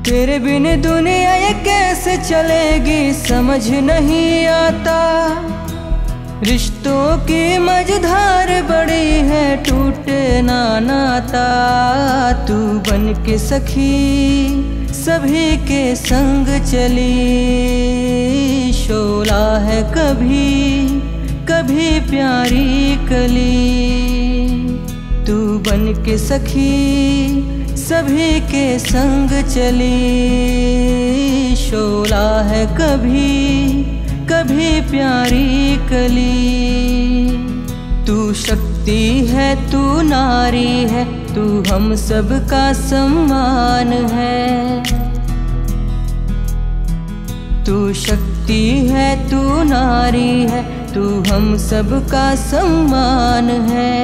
तेरे बिन दुनिया ये कैसे चलेगी समझ नहीं आता। रिश्तों की मझधार बड़ी है टूटे ना नाता। तू बन के सखी सभी के संग चली, शोला है कभी कभी प्यारी कली। तू बन के सखी सभी के संग चली, शोला है कभी कभी प्यारी कली। तू शक्ति है तू नारी है, तू हम सब का सम्मान है। तू शक्ति है तू नारी है, तू हम सब का सम्मान है।